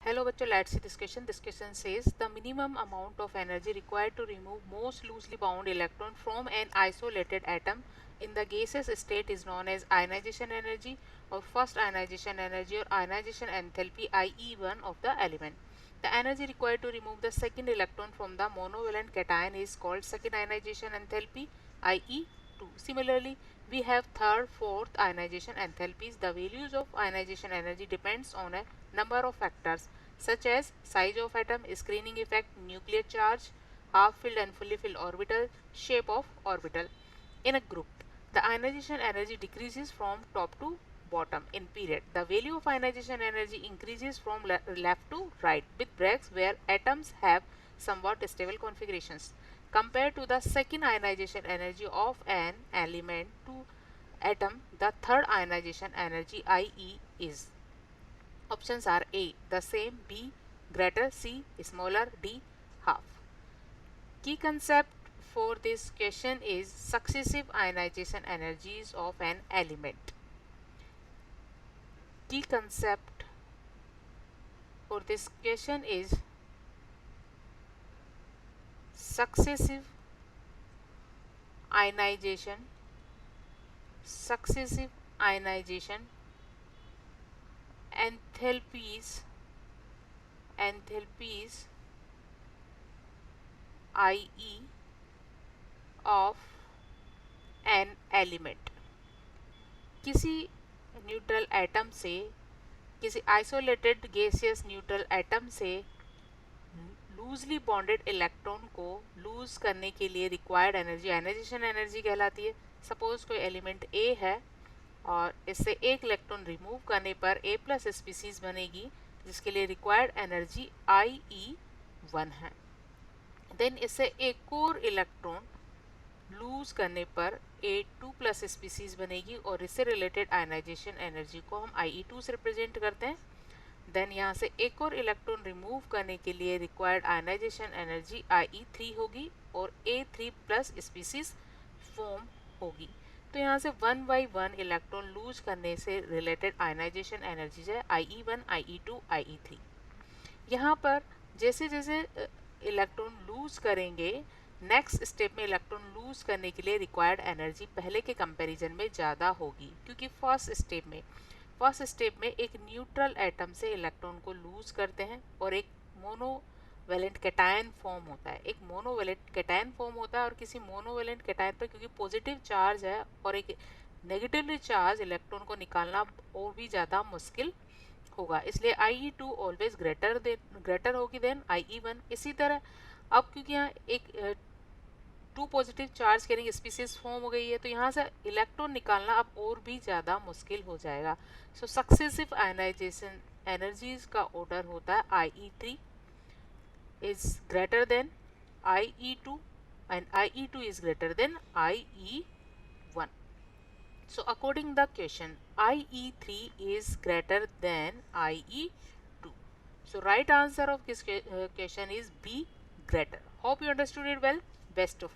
Hello bachcho, let's see this question. This question says the minimum amount of energy required to remove most loosely bound electron from an isolated atom in the gaseous state is known as ionization energy or first ionization energy or ionization enthalpy IE1 of the element. The energy required to remove the second electron from the monovalent cation is called second ionization enthalpy IE2. Similarly, we have third, fourth ionization enthalpies. The values of ionization energy depends on a number of factors such as size of atom, screening effect, nuclear charge, half-filled and fully filled orbital, shape of orbital. In a group, the ionization energy decreases from top to bottom in period. The value of ionization energy increases from left to right with breaks where atoms have somewhat stable configurations. Compared to the second ionization energy of an element to atom, the third ionization energy IE is. Options are A the same, B greater, C smaller, D half. Key concept for this question is successive ionization energies of an element. Key concept for this question is successive ionization enthalpies IE of an element. किसी neutral atom से, किसी isolated gaseous neutral atom से loosely bonded electron को loose करने के लिए required energy ionization energy कहलाती है. सपोज कोई एलिमेंट ए है और इससे एक इलेक्ट्रॉन रिमूव करने पर ए प्लस स्पीसीज बनेगी जिसके लिए रिक्वायर्ड एनर्जी IE1 है. देन इससे एक और इलेक्ट्रॉन लूज करने पर A2 प्लस स्पीसीज बनेगी और इससे रिलेटेड आयनाइजेशन एनर्जी को हम IE2 से रिप्रेजेंट करते हैं. देन यहाँ से एक और इलेक्ट्रॉन रिमूव करने के लिए रिक्वायर्ड आयनाइजेशन एनर्जी IE3 होगी और A3 प्लस स्पीसीज फॉर्म होगी. तो यहाँ से 1 by 1 इलेक्ट्रॉन लूज करने से रिलेटेड आयनाइजेशन एनर्जीज है IE1, IE2, IE3. यहाँ पर जैसे जैसे इलेक्ट्रॉन लूज करेंगे नेक्स्ट स्टेप में इलेक्ट्रॉन लूज करने के लिए रिक्वायर्ड एनर्जी पहले के कंपैरिजन में ज़्यादा होगी क्योंकि फर्स्ट स्टेप में एक न्यूट्रल एटम से इलेक्ट्रॉन को लूज करते हैं और एक मोनोवेलेंट कैटायन फॉर्म होता है. एक मोनोवेलेंट कैटायन फॉर्म होता है और किसी मोनोवेलेंट कैटायन पर क्योंकि पॉजिटिव चार्ज है और एक नेगेटिवली चार्ज इलेक्ट्रॉन को निकालना और भी ज़्यादा मुश्किल होगा. इसलिए IE2 ऑलवेज ग्रेटर होगी देन IE1. इसी तरह अब क्योंकि यहाँ एक 2 पॉजिटिव चार्ज करेंगे स्पीसीज फॉर्म हो गई है तो यहाँ से इलेक्ट्रॉन निकालना अब और भी ज़्यादा मुश्किल हो जाएगा. सो सक्सेसिव आयनाइजेशन एनर्जीज का ऑर्डर होता है IE3 is greater than IE2 and IE2 is greater than IE1. So according the question, IE3 is greater than IE2. So right answer of this question is B greater. Hope you understood it well. Best of